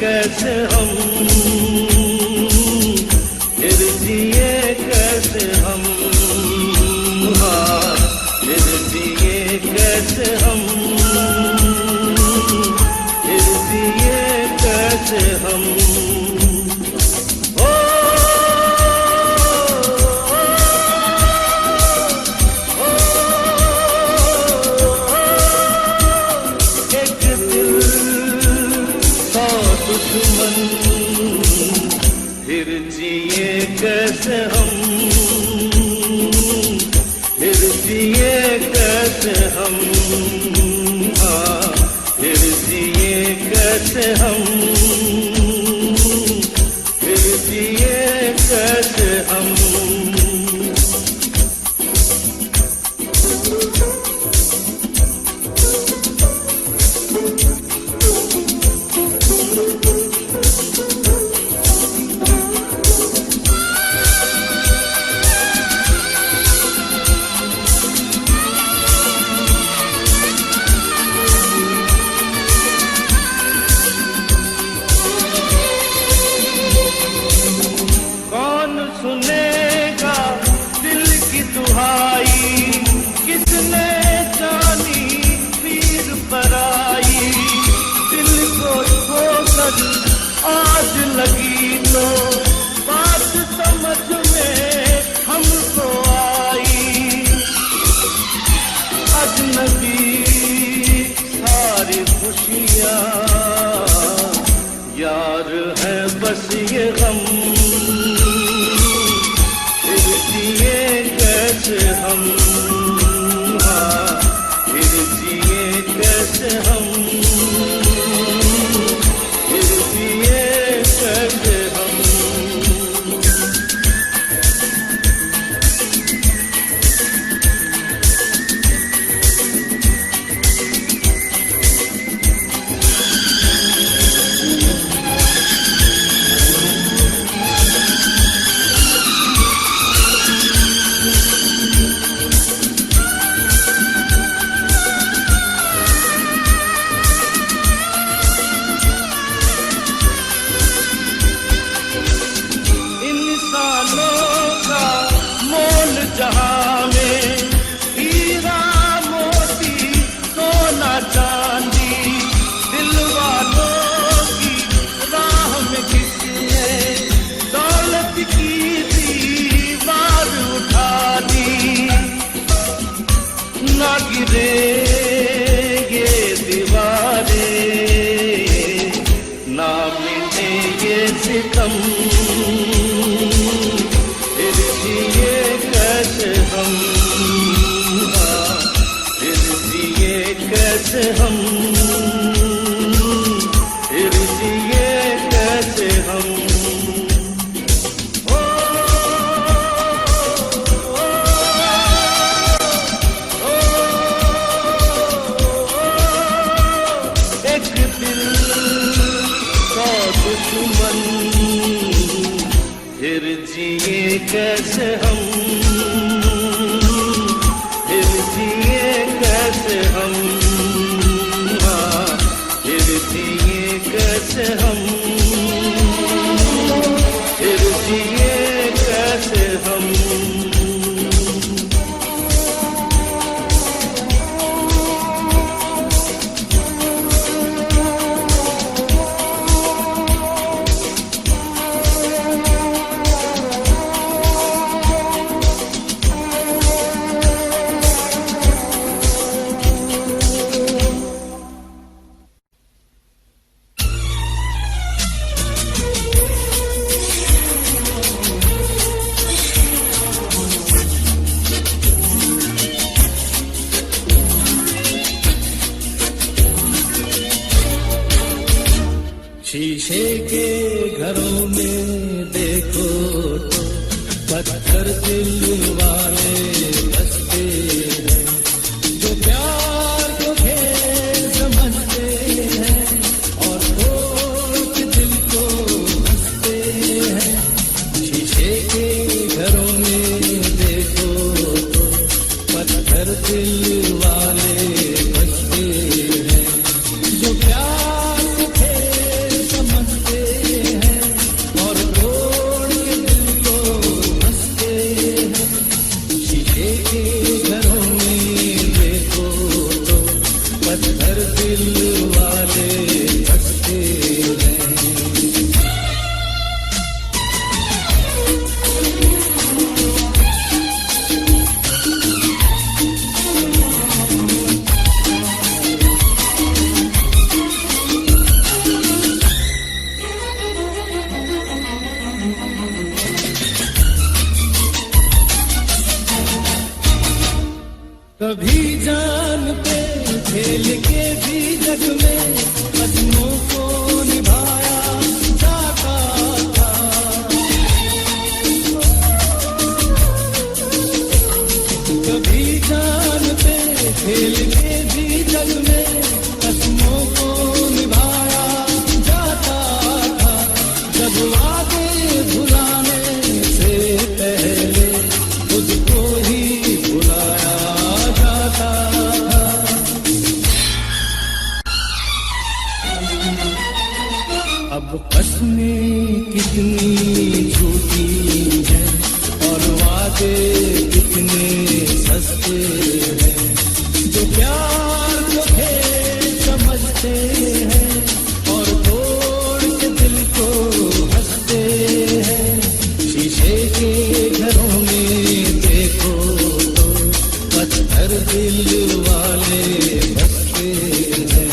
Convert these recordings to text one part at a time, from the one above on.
कैसे हम, फिर जिए कैसे हम, हाँ फिर जिए कैसे हम, फिर जिए कैसे हम। फिर जिए कैसे हम, फिर जिए कैसे हम, हाँ फिर जिए कैसे हम, फिर जिए कैसे हम। सुनेगा दिल की दुहाई, किसने जानी पीर पराई, दिल को ठोकर आज लगी तो बात समझ में हमको आई। अजनबी सारी खुशियाँ यार है बस ये गम, कैसे हम, हाँ फिर जिए कैसे हम, फिर जिए कैसे हम। जहाँ में हीरा मोती सोना चांदी, दिल वालों की राह में किसने दौलत की दीवार उठा दी। ना गिरे ये दीवारें, ना मिले ये सितम, फिर जिए कैसे हम, हाँ फिर जिए कैसे हम, फिर जिए कैसे हम। एक दिल का दुश्मन, फिर जिए कैसे हम, फिर जिए कैसे हम, हाँ फिर जिए कैसे हम, फिर जिए कैसे हम। शीशे के घरों में देखो तो पत्थर दिल वाले बसते हैं, जो प्यार को खेल समझते हैं और खोट दिल को हंसते हैं। शीशे के घरों में देखो तो पत्थर दिल वाले बसते हैं, जो प्यार को खेल समझते दिल वाले हंसते हैं। कभी जान पे खेल के भी जग में कदमों को निभाया जाता था। कभी जान पे खेल के भी जग में कदमों को निभाया जाता था। जब वादे भुलाने से पहले खुद को ही भुलाया अब कसमें कितनी झूठी हैं और वादे कितने सस्ते हैं। जो प्यार को खेल समझते हैं और तोड़ के दिल को हंसते हैं। शीशे के घरों में देखो तो पत्थर दिल वाले बसते हैं।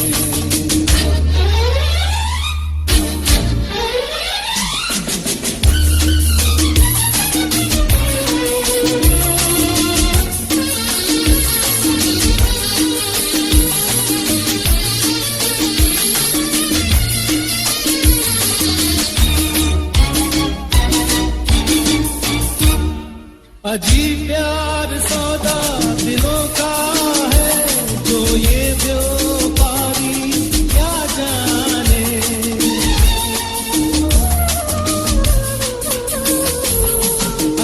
अजीब प्यार सौदा दिलों का है, जो ये व्यापारी क्या जाने।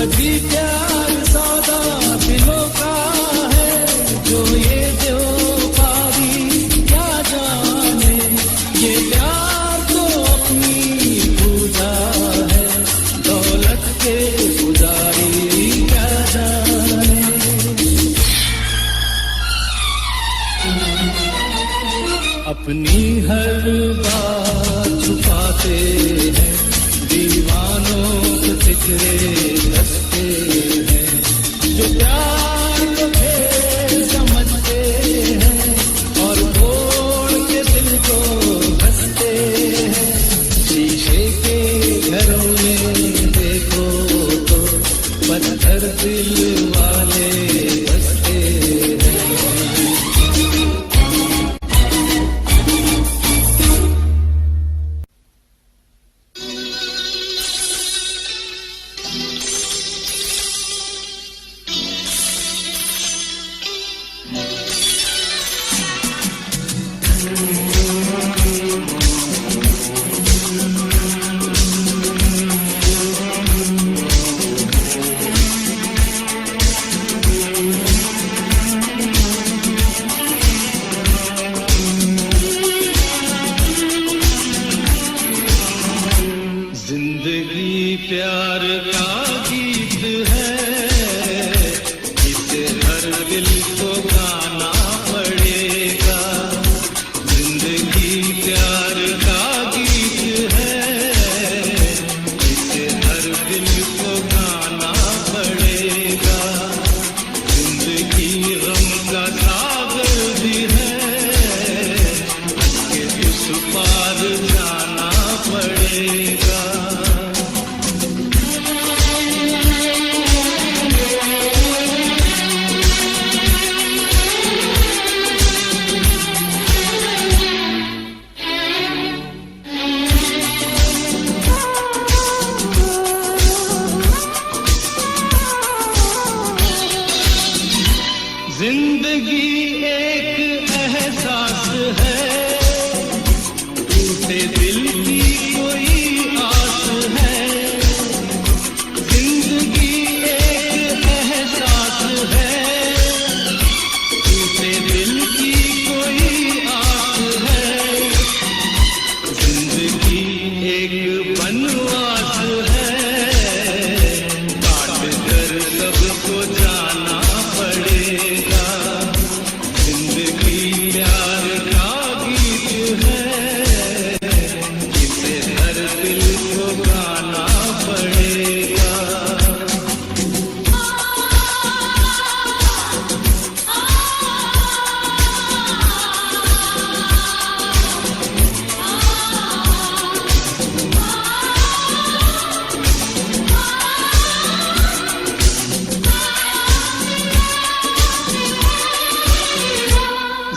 अजीब प्यार सौदा दिलों का है, जो ये व्यापारी क्या जाने। ये प्यार तो अपनी पूजा है, दौलत के पुजारी अपनी हर बात छुपाते हैं। दीवानों को फिक्रे रखते हैं। जो प्यार को खेल समझते हैं और तोड़ के दिल को हंसते हैं। शीशे के घरों में देखो तो पत्थर दिल वाले बसते हैं।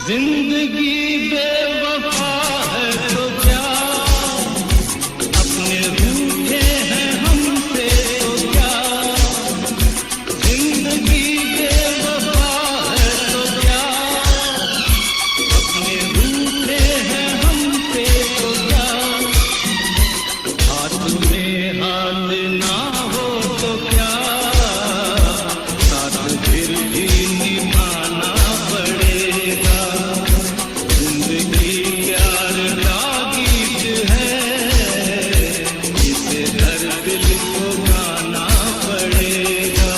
जिंदगी बेवफा है तो क्या, अपने रूठे हैं हमसे तो क्या। जिंदगी बेवफा है तो क्या, अपने रूठे हैं हमसे तो क्या। हाथ में हाथ ना हो तो क्या, साथ फिर भी निभाना पड़ेगा। जिंदगी प्यार का गीत है, इसे हर दिल को गाना पड़ेगा।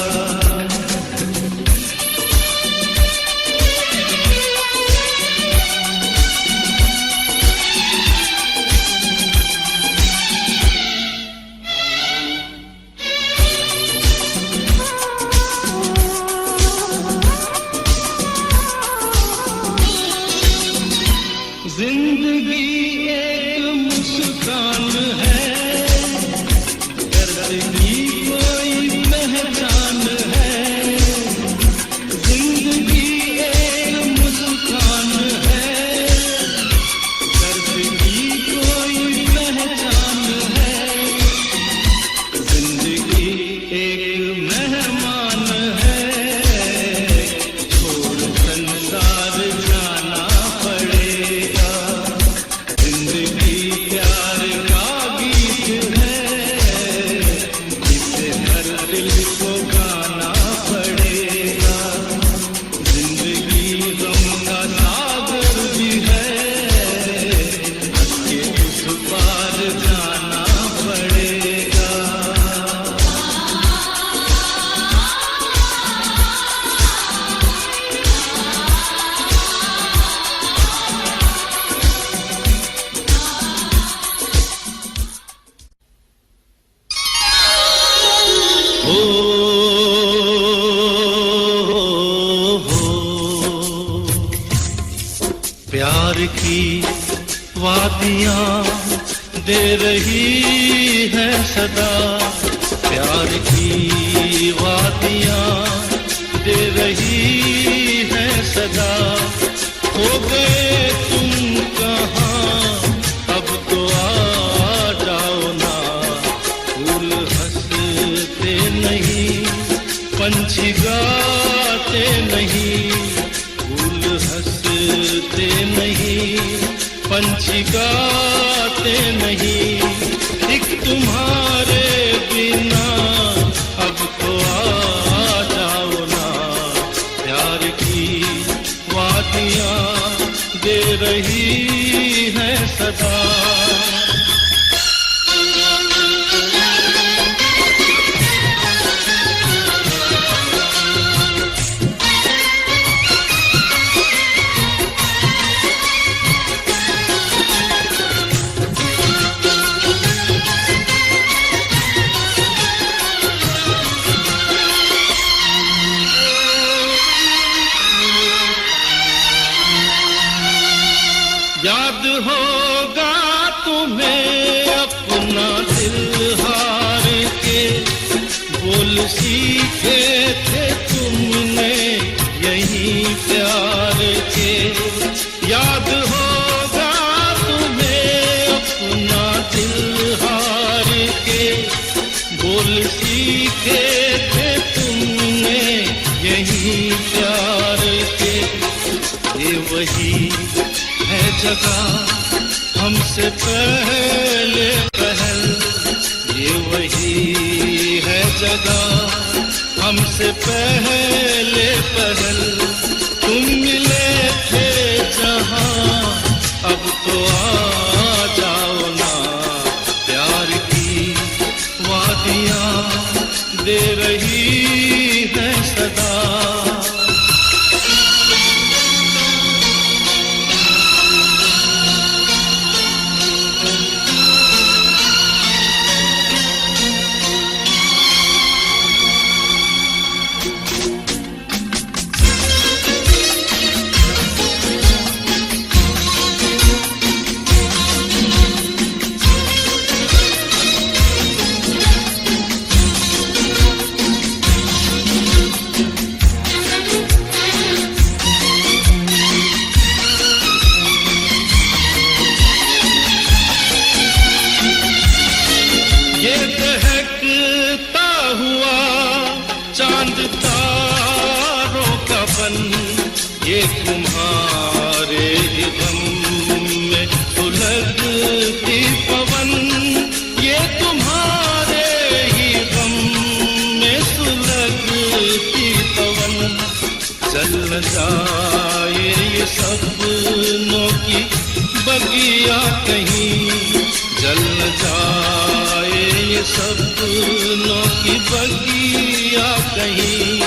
जिंदगी एक मुस्कान है, दर्द की कोई पहचान है। जिंदगी एक मुस्कान है, दर्द की कोई पहचान है। जिंदगी एक मेहमान है, छोड़ संसार जाना पड़ेगा। जिंदगी प्यार का गीत है, इसे हर दिल को गाना पड़ेगा। जिंदगी गम का सागर भी है, हंस के उस पार जाना पड़ेगा। हो प्यार की वादियां दे रही है सदा, प्यार की वादियां दे रही है सदा। हो गए तुम कहाँ, अब तो आ जाओ ना। फूल हंसते नहीं, पंछी गाते नहीं। फूल हंसते नहीं, पंछी गाते नहीं। एक तुम्हारे बिना अब तो आ जाओ ना। प्यार की वादियां दे रही है सदा। याद होगा तुम्हें अपना दिल हार के, बोल सीखे थे तुमने यही प्यार के। याद होगा तुम्हें अपना दिल हार के, बोल सीखे थे तुमने यही प्यार के। ये वही है जगह हमसे पहले पहल, ये वही है जगह हमसे पहले पहल। तुम मिले थे जहाँ, अब तो आ जाओ ना। प्यार की वादियां दे रही है सदा। पवन, ये तुम्हारे ही गम में सुलगती पवन, ये तुम्हारे ही गम में सुलगती पवन। जल न जाए ये सपनों की बगिया कहीं, जल न जाए ये सपनों की बगिया कहीं।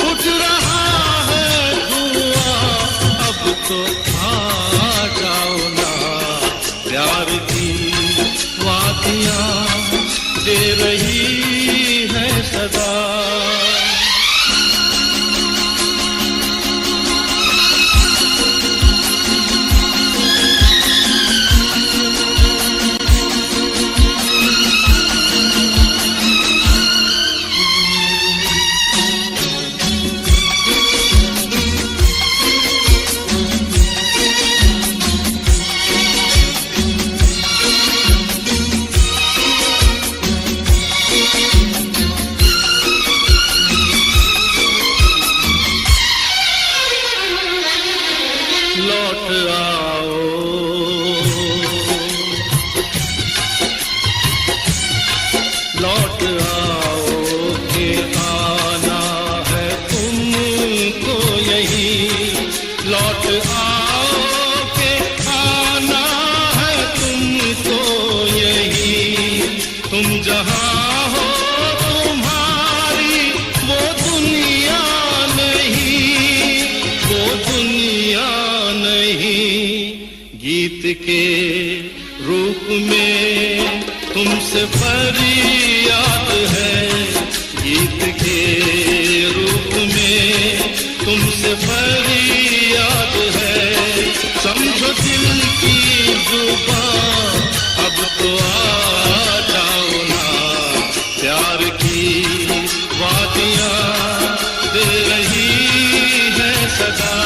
उठ रहा है धुआं, अब तो आ जाओ ना, प्यार की वादियाँ दे रही है सदा। लौट आओ, लौट आओ के आना है तुमको यहीं, लौट आओ के आना है तुमको यहीं। तुम जहाँ हो तुम्हारी वो दुनिया नहीं, वो दुनिया नहीं। गीत के रूप में तुमसे फरियाद है, गीत के रूप में तुमसे फरियाद है। समझो दिल की जुबान, अब तो आ जाओ ना, प्यार की वादियाँ दे रही है सदा,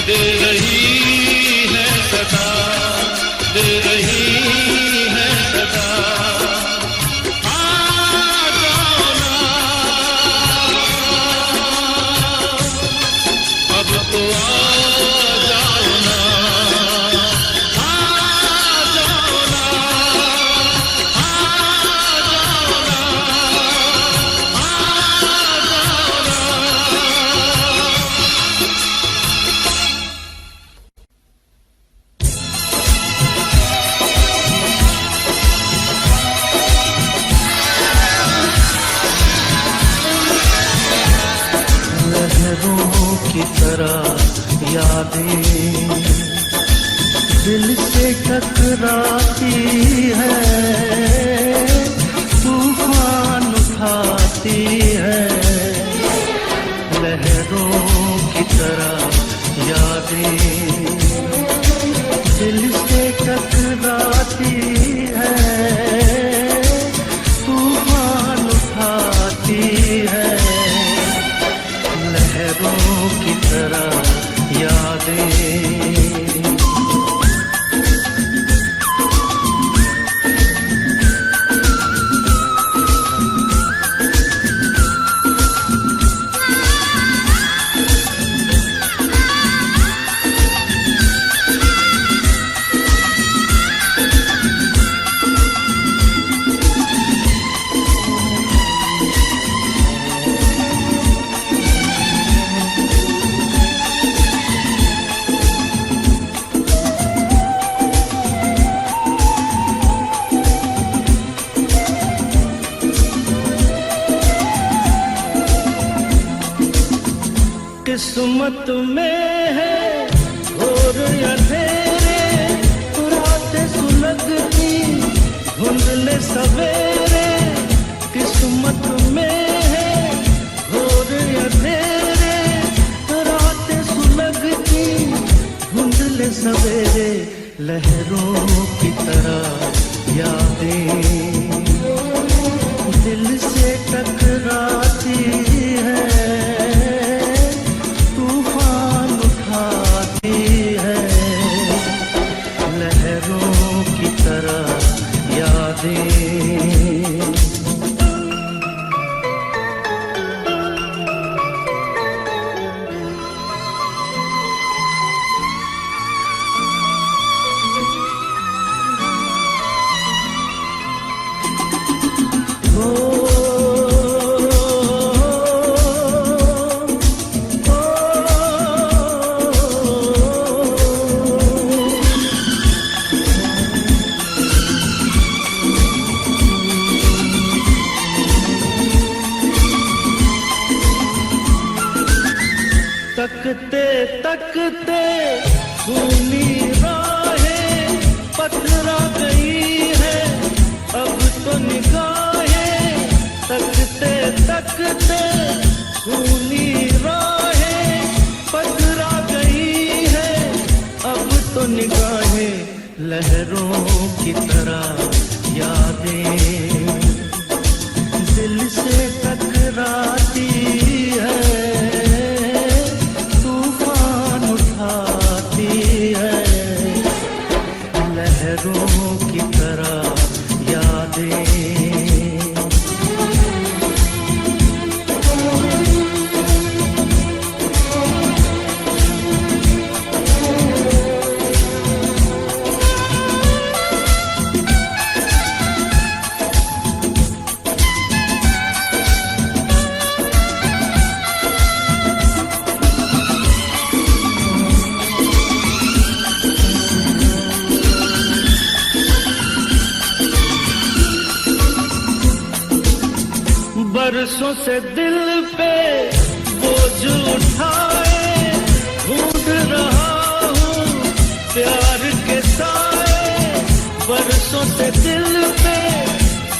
दे रही है सदा, दे रही है सदा। आ जाओ ना, अब तो आ जाओ ना, आ जाओ ना, आ जाओ ना, आ जाओ ना। लहरों की तरह यादें दिल से टकराती है, तूफान उठाती है। लहरों की तरह यादें दिल से टकराती है, तूफान उठाती है। लहरों की तरह यादें। किस्मत में है घोर अंधेरे, रातें सुलगती धुंधले सवेरे। किस्मत में है घोर अंधेरे, रातें सुलगती धुंधले सवेरे। लहरों की तरह यादें दिल से टकराती है, तूफान उठाती है। लहरों की तरह यादें। खूनी राहें पथरा गई है, अब तो निगाहें तकते तकते खूनी राहें पथरा गई है, अब तो निगाहें लहरों की तरह यादें दिल से टकराती है, तूफान उठाती है, लहरों की तरह यादें। बरसों से दिल पे बोझ उठाए ढूंढ रहा हूँ प्यार के साए, बरसों से दिल पे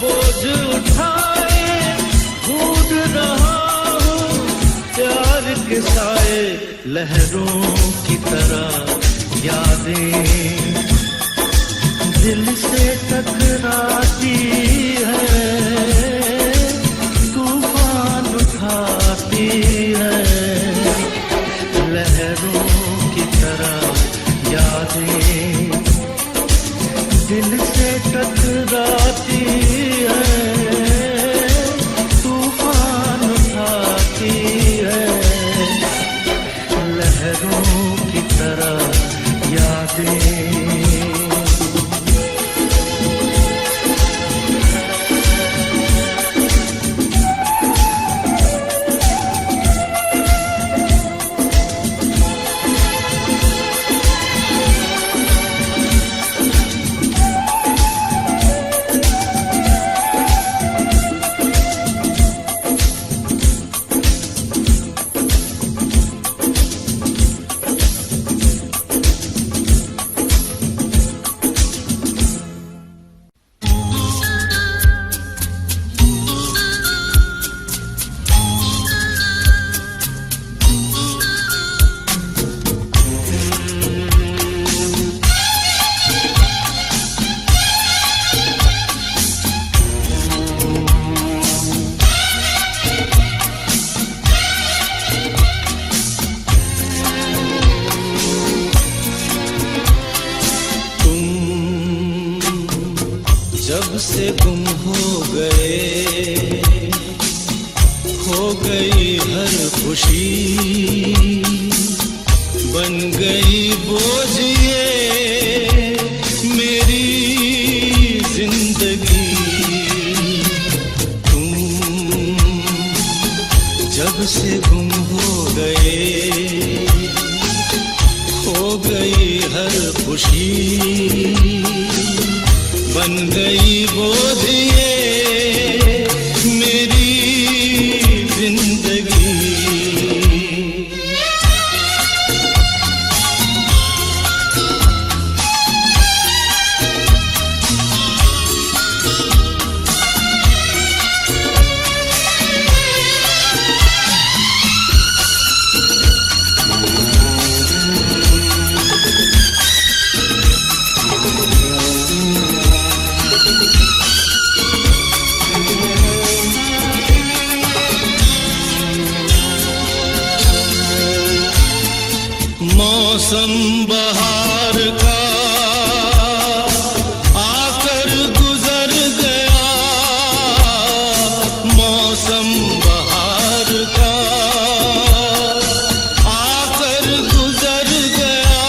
बोझ उठाए ढूंढ रहा हूँ प्यार के साए, लहरों की तरह यादें दिल से टकराती है, उठाती है, लहरों की तरह यादें दिल से टकराती है, तूफान उठाती है, लहरों की तरह यादें। जब से गुम हो गए, खो गई हर खुशी, बन गई बोझ ये मेरी जिंदगी। तुम जब से गुम हो गए, खो गई हर खुशी, बन गई बोझ ये मेरी जिंदगी। मौसम बहार का आकर गुजर गया, मौसम बहार का आकर गुजर गया,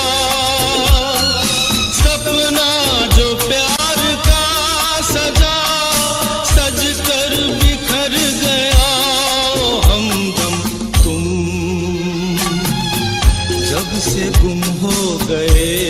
सपना जो प्यार का सजा सज कर बिखर गया। हमदम तुम जब से गुम हो गए,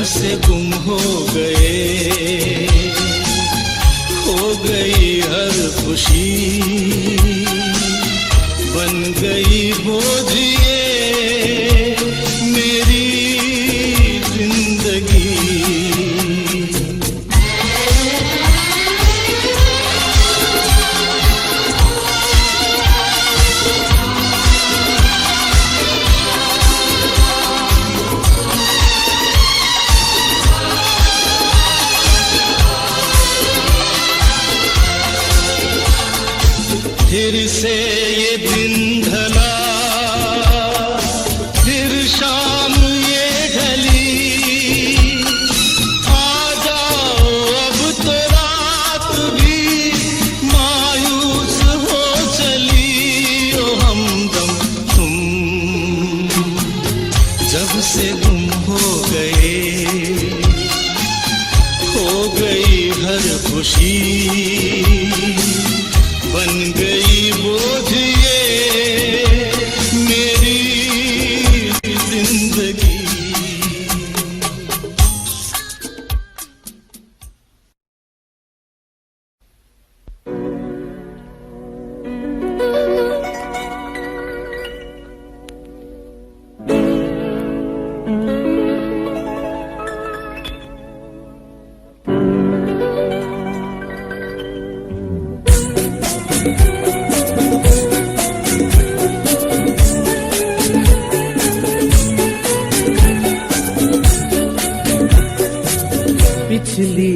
से गुम हो गई हर खुशी, बन गई बोझ ये मेरी जिंदगी। फिर से ये दिन ढला, फिर शाम ये ढली, आ जाओ अब तो रात भी मायूस हो चली। ओ हमदम तुम जब से गुम हो गई हर खुशी, बन गई बोझ ये मेरी जिंदगी। पिछली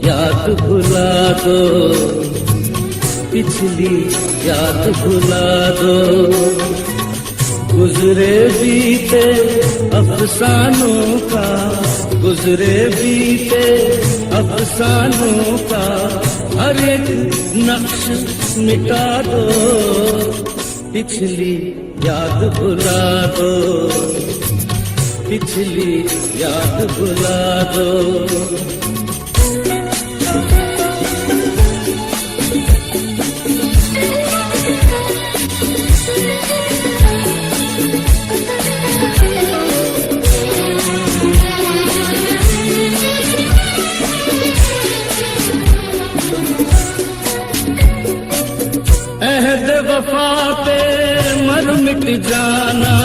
याद भुला दो, पिछली याद भुला दो, गुजरे बीते अफसानों का, गुजरे बीते अफसानों का हर एक नक्श मिटा दो। पिछली याद भुला दो, पिछली याद भुला दो। अहद वफा पे मर मिट जाना,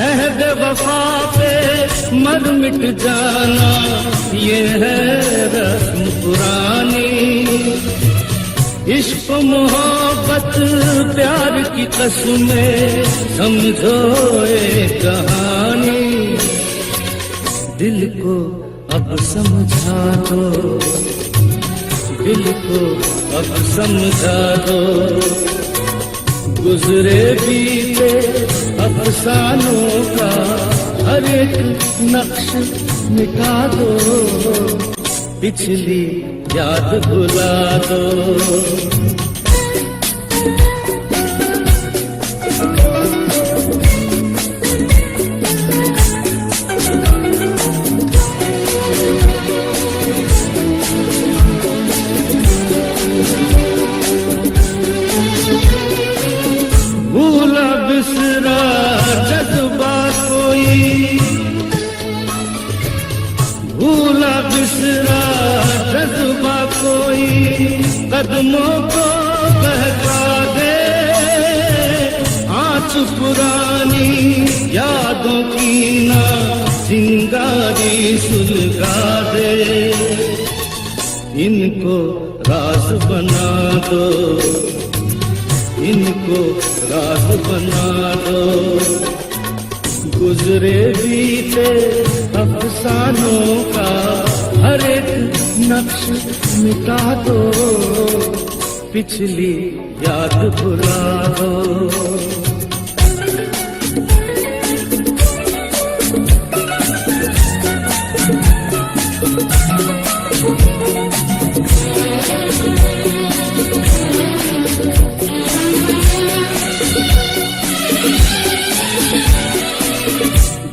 अहद वफा पे मर मिट जाना, ये है रस्म पुरानी। इश्क मोहब्बत प्यार की कसमें समझो ये कहानी। दिल को अब समझा दो, दिल को अब समझा दो, गुजरे बीते अफसानों का हर एक नक्श मिटा दो। पिछली याद भुला दो। भूला बिसरा जज्बा कोई, भूला बिसरा जज्बा कोई, कदमों को बहका दे। आँच पुरानी यादों की ना चिंगारी सुलगा दे। इनको राज बना दो, इनको राज बना दो, गुजरे बीते अफसानों का हर एक नक्श मिटा दो। पिछली याद भुला दो।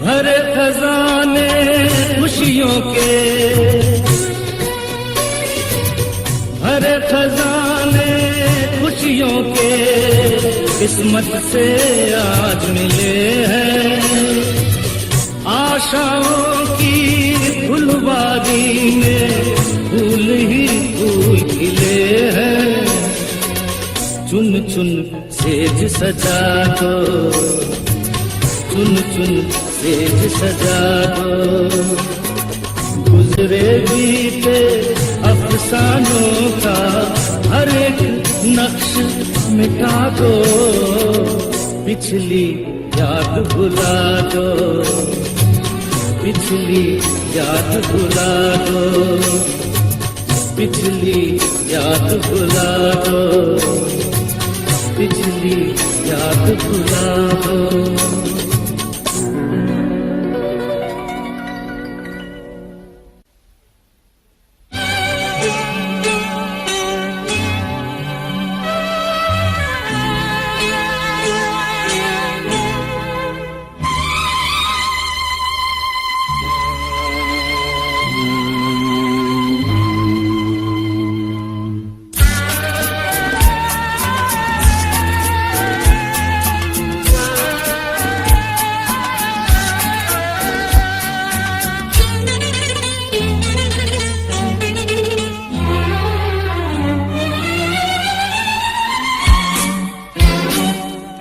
भरे खजाने खुशियों के, भरे खजाने खुशियों के किस्मत से आज मिले हैं। आशाओं की फुलवारी में फूल ही फूल खिले हैं। चुन चुन सेज सजा दो, चुन चुन सेज सजा दो। गुजरे बीते अफसानों का हर एक नक्श मिटा दो। पिछली याद भुला दो, पिछली याद भुला दो, पिछली याद भुला दो, पिछली याद भुला दो।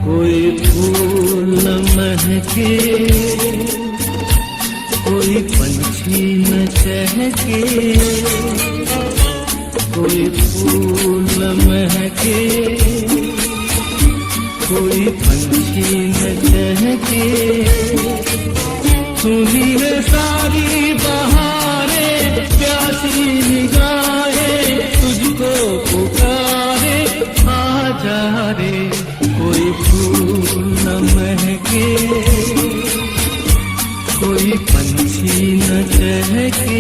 कोई फूल न महके, कोई पंछी न चहके, कोई फूल न महके, कोई पंछी न चहके। सुनी है सारी बहारें, प्यासी निगाहें तुझको पुकारे, आ जा रे। कोई फूल न महके, कोई पंछी न चहके।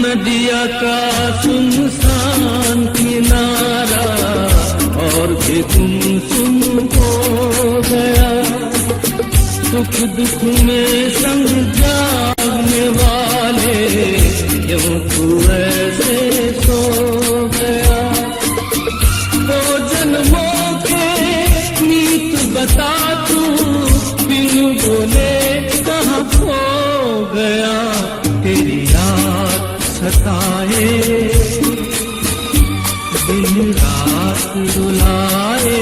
नदिया का सुनसान किनारा और भी गुमसुम हो गया। सुख दुख में संग जागने वाले क्यों तू ऐसे सो गया। दो जन्मों के नीत बता तू, बिन बोले कहाँ खो गया। तेरी याद सताए, दिन रात रुलाए।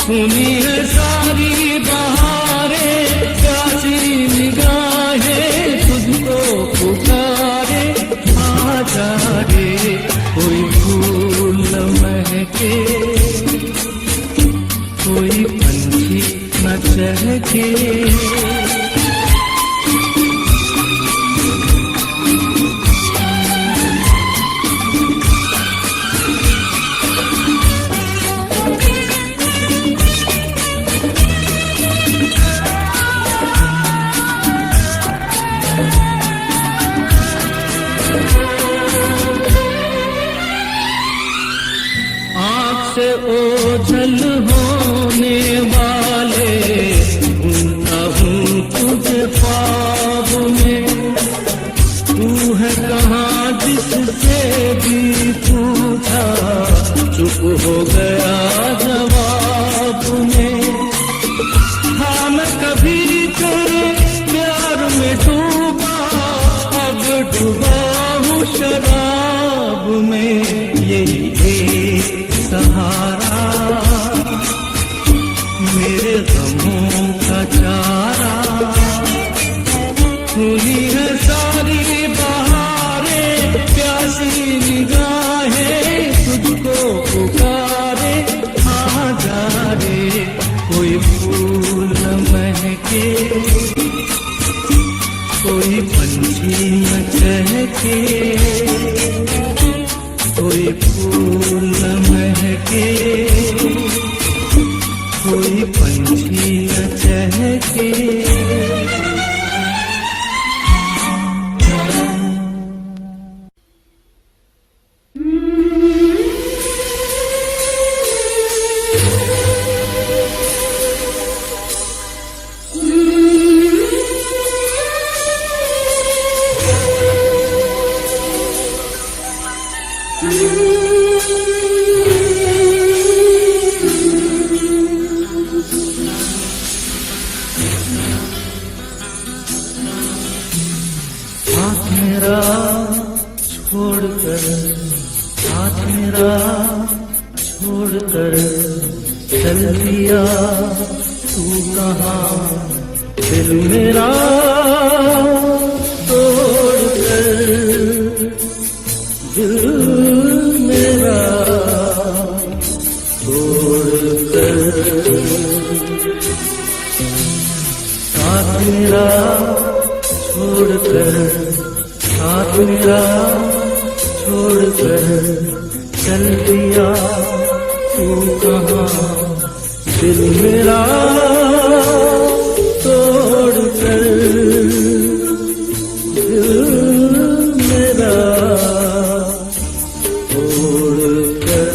सुनी है सारी बहारें, प्यासी निगाहें तुझको पुकारे, आ जा रे। कोई फूल न महके, कोई पंछी न चहके। से ओझल होने वाले ढूंढता हूँ तुझे ख्वाब में। तू है कहाँ जिससे भी पूछा, चुप हो गया जवाब में। हाँ मैं कभी तेरे प्यार में डूबा, अब डूबा हूँ शराब में। यही सहारा मेरे गमों का चारा। सुनी है सारी बहारें, प्यासी निगाहें तुझको पुकारे, आ जा रे। कोई फूल न महके, कोई पंछी न चहके, कोई फूल न महके, कोई पंछी न चहके। के। हाथ मेरा छोड़कर, हाथ मेरा छोड़कर चल दिया तू कहाँ, दिल मेरा तोड़कर, दिल मेरा तोड़कर। हाथ मेरा छोड़कर, हाथ मेरा छोड़कर चल दिया तू कहाँ, दिल मेरा तोड़कर, दिल मेरा तोड़कर।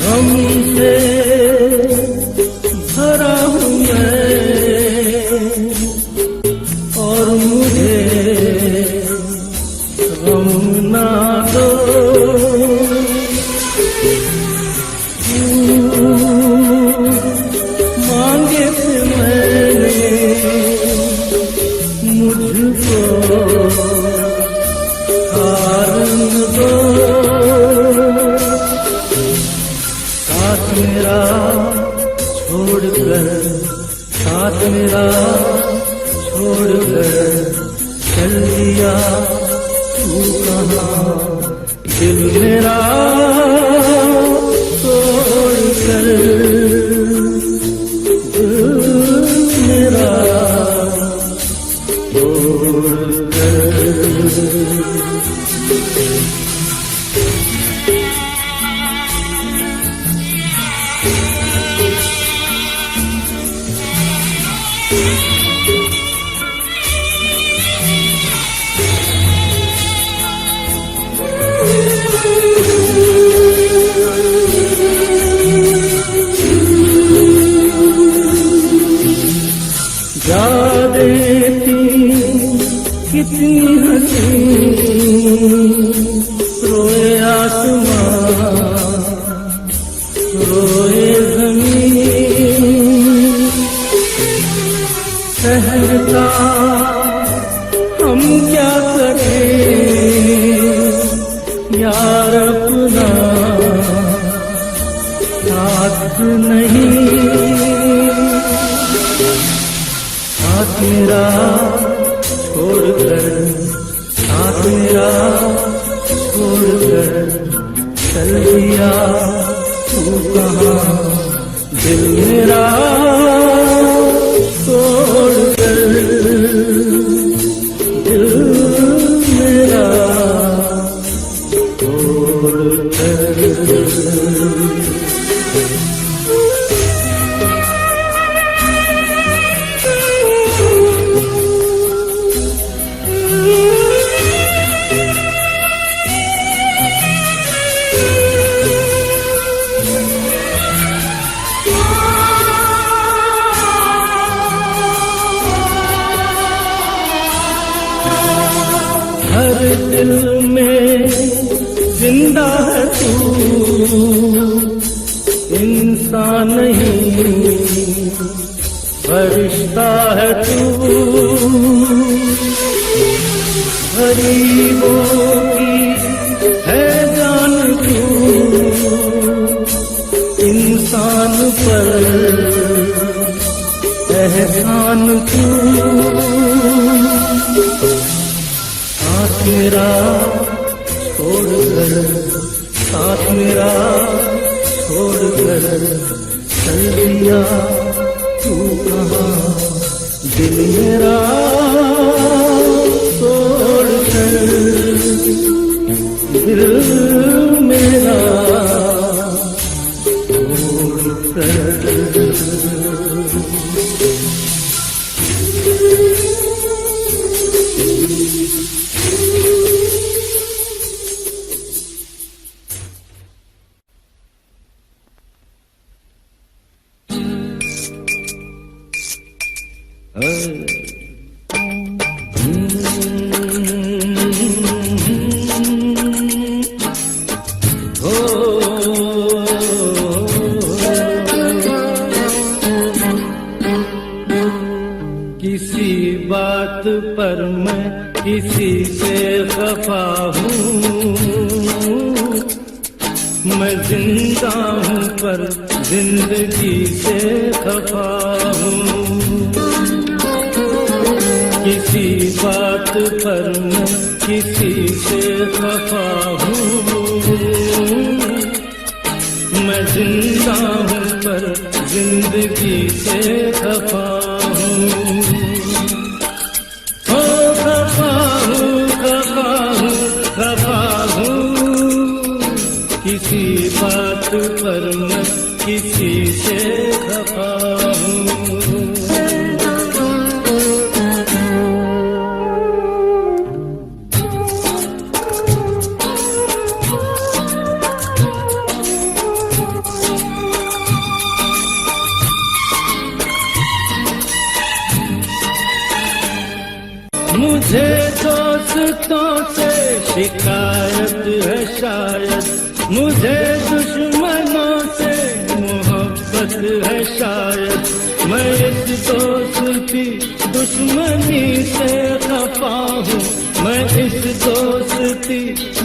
हमसे भरा हूँ मैं और मुझे गम ना दो, मांगे थे मैंने मुझको कारण दो। साथ मेरा छोड़कर, साथ मेरा छोड़कर चल दिया तू कहाँ, दिल मेरा तोड़कर, दिल मेरा तोड़कर। यादें थी कितनी हंसी, रोए आसमां रोए ज़मीन, सहता हम क्या करें यार, अपना साथ नहीं। हाथ मेरा छोड़कर, हाथ मेरा छोड़कर चल दिया तू कहाँ, दिल मेरा तोड़कर, दिल मेरा तोड़कर। हर दिल में जिंदा है तू, इंसान नहीं फरिश्ता है तू। गरीबों की है जान तू, इंसान पर एहसान क्यों, साथ मेरा छोड़कर, साथ मेरा छोड़कर चल दिया तू कहाँ, दिल मेरा छोड़कर, दिल मेरा छोड़कर। किसी बात पर मैं किसी से खफा हूँ, मैं जिंदा हूँ पर जिंदगी से खफा हूँ। किसी बात पर मैं किसी से खफा हूँ, मैं जिंदा हूँ पर जिंदगी से खफा हूँ। हो खफा हूँ, खफा हूँ, खफा हूँ, किसी बात पर मैं किसी से खफा हूँ। मुझे दोस्तों से शिकायत है शायद, मुझे दुश्मनों से मोहब्बत है शायद, मैं इस दोस्ती दुश्मनी से खफा हूँ, मैं इस दोस्ती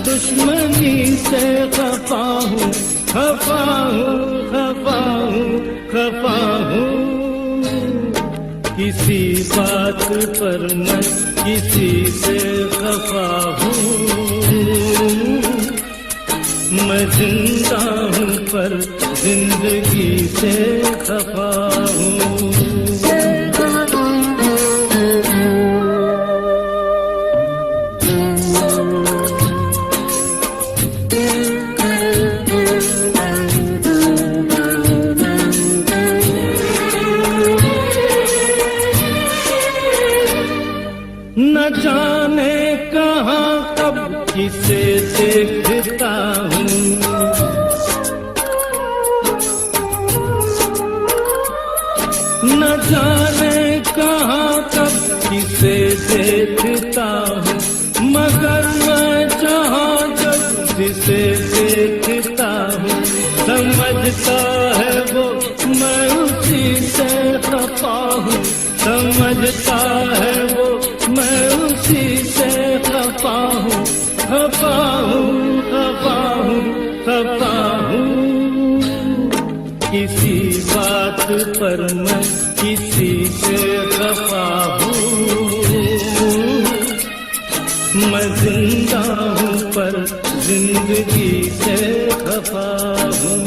दुश्मनी से खफा हूँ, खफा हूँ, खफा हूँ, खफा हूँ। किसी बात पर मैं किसी से खफा हूँ, मैं जिंदा हूँ पर जिंदगी से खफा हूँ। न जाने कहाँ कब किसे देखता हूँ, न जाने कहाँ कब किसे देखता हूँ, मगर मैं जहाँ जब जिसे देखता हूँ, समझता है वो मैं उसी से खफा हूँ, समझता है वो मैं उसी से खफा हूँ, खफा हूँ, खफा हूँ, खफा हूँ। किसी बात पर मैं किसी से खफा हूँ, मैं जिंदा हूँ पर जिंदगी से खफा हूँ।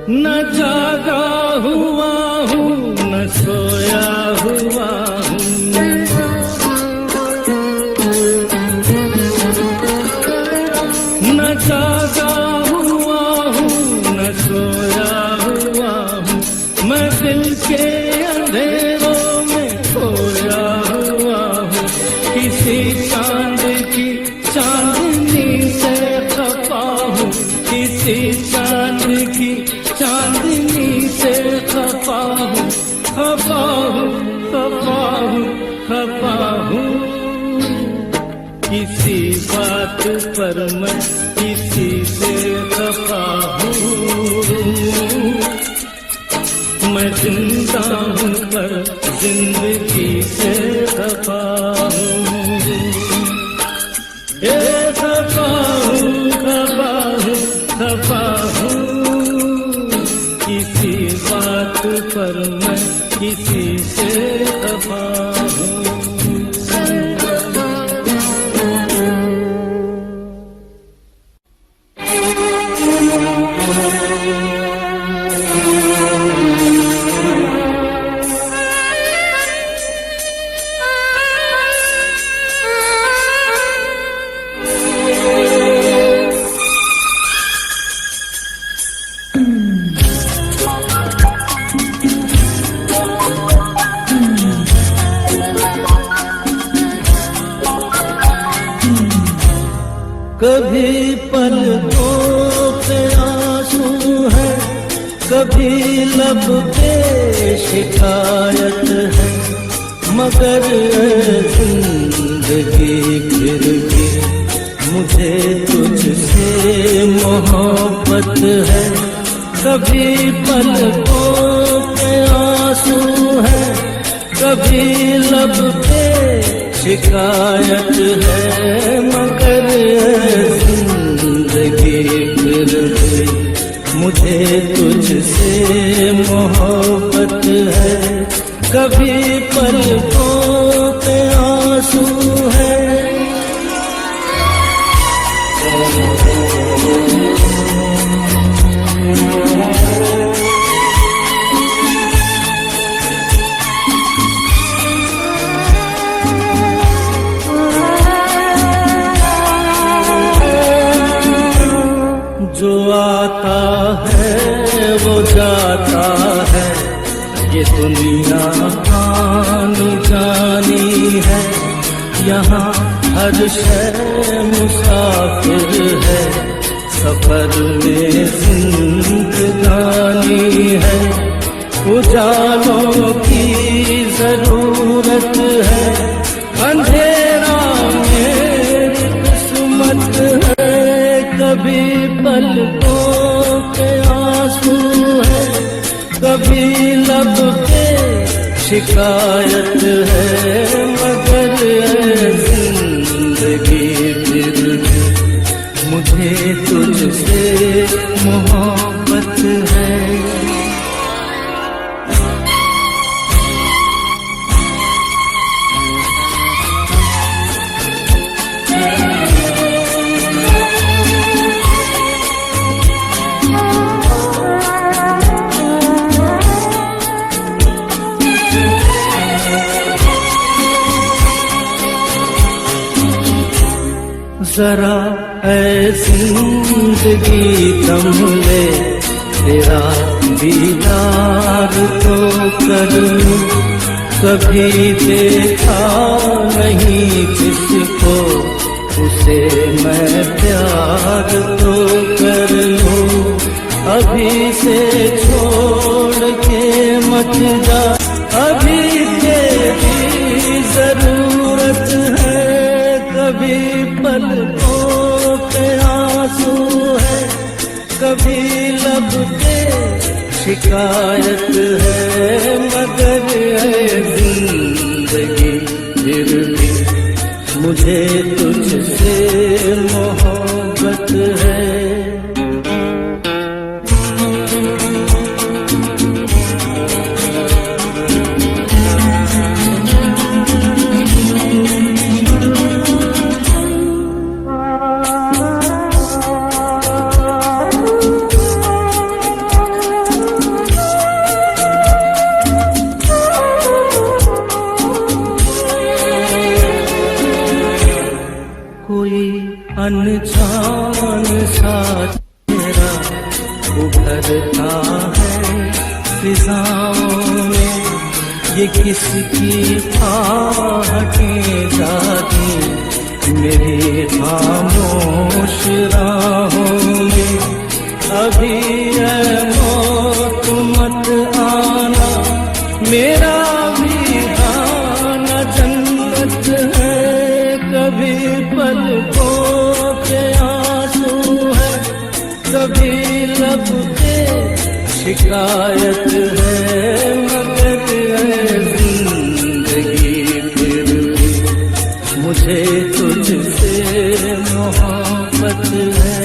न जागा हुआ हूँ न सोया हुआ हूँ, न जागा हुआ हूँ न सोया हुआ हूँ, मैं दिल के अंधेरों में खोया हुआ हूँ, किसी चांद की चांदनी से खफा हूँ, किसी चांद की चांदनी से खफा हूँ, खफा हूँ, खफा हूँ, खफा हूँ। किसी बात पर मैं किसी से खफा हूँ, खफा हूँ, खफा हूँ, किसी बात पर मैं किसी से खफा हूँ। कभी पलकों पे आंसू है, कभी लब पे शिकायत है, मगर जिंदगी फिर भी मुझे तुझसे मोहब्बत है। कभी पलकों पे आंसू है, कभी लब पे शिकायत है, मगर जिंदगी फिर भी मुझे तुझसे मोहब्बत है। कभी पलकों पे आंसू है। जो आता है वो जाता है, ये दुनिया आनी जानी है। यहाँ हर शय मुसाफिर है, सफर में जिंदगानी है। उजालों की जरूरत है, अंधेरा मेरी किस्मत है। कभी पलकों पे आंसू है, कभी लब पे शिकायत है, मगर जिंदगी फिर भी मुझे तुझसे मोहब्बत है। जरा ऐ जिंदगी थम ले, तेरा दीदार तो कर लूं। कभी देखा नहीं किसको, उसे मैं प्यार तो कर लूं। अभी से छोड़ के मत जा, अभी तेरी जरूरत है। कभी पलकों पे आंसू है, कभी लब पे शिकायत है, मगर जिंदगी फिर भी मुझे तुझसे मोहब्बत है। अनजान सा चेहरा उभरता है फिजाओं में, ये किसकी आहटें जाती मेरी खामोश राहों में। अभी है मौत मत आना, मेरा भी आना जन्नत है। कभी पलकों पे आंसू है, कभी लब पे शिकायत है, मगर जिंदगी फिर भी मुझे तुझसे मोहब्बत आफत है।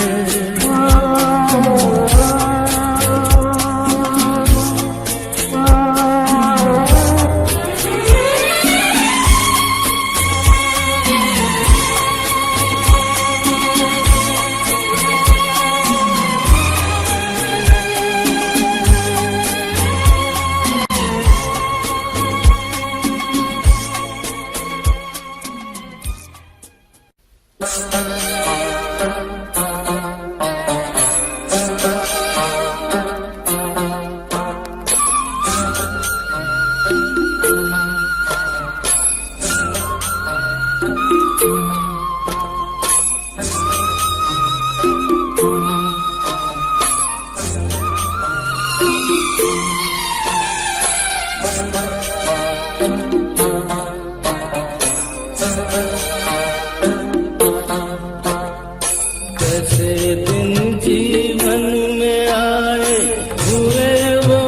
कैसे दिन जीवन में आए, हुए वो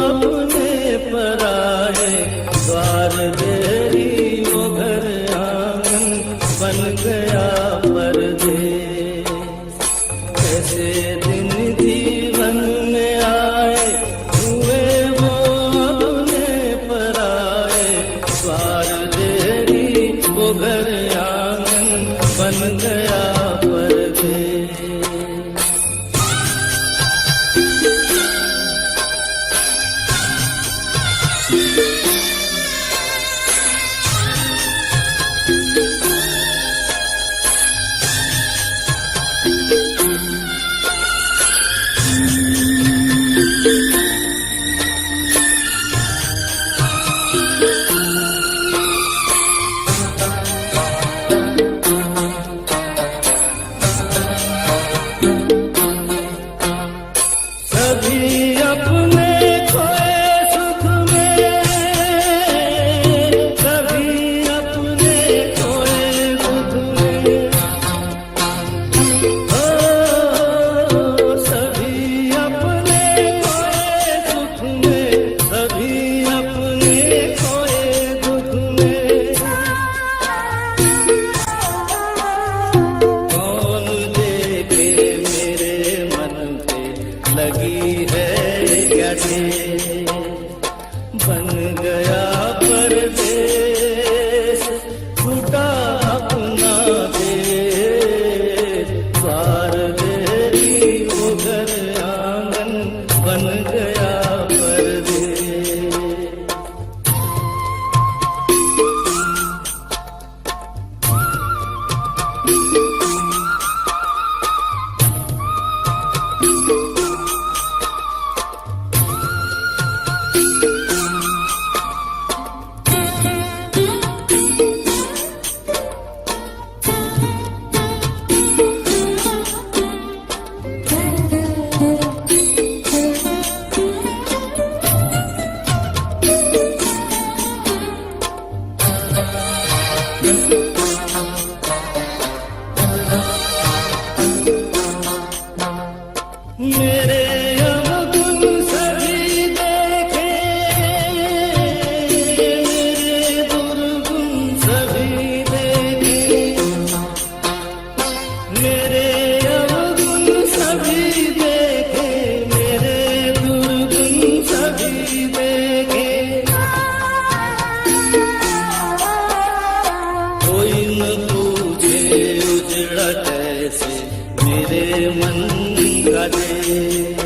अपने पराए। द्वार देरी वो घर आंगन, बन गया परदेस। कैसे दिन जीवन में आए, हुए वो अपने पराए। द्वार देरी वो घर आंगन, बन गया परदेस। सभी अपने खोए सुख में, सभी अपने खोए दुख में। ओ सभी अपने खोए सुख में, सभी अपने खोए दुख में। कौन देखे मेरे मन पे लगी है क्या ठेस। बन गया परदेस, छूटा अपना देश। द्वार देरी वो घर आंगन, बन गया परदेस। मेरे अवगुण सभी देखे, मेरे दुर्गुण सभी देखे। मेरे अवगुण सभी देखे, मेरे दुर्गुण सभी देखे। कोई न पूछे उजड़ा कैसे मेरे मन का देश।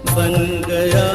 बन गया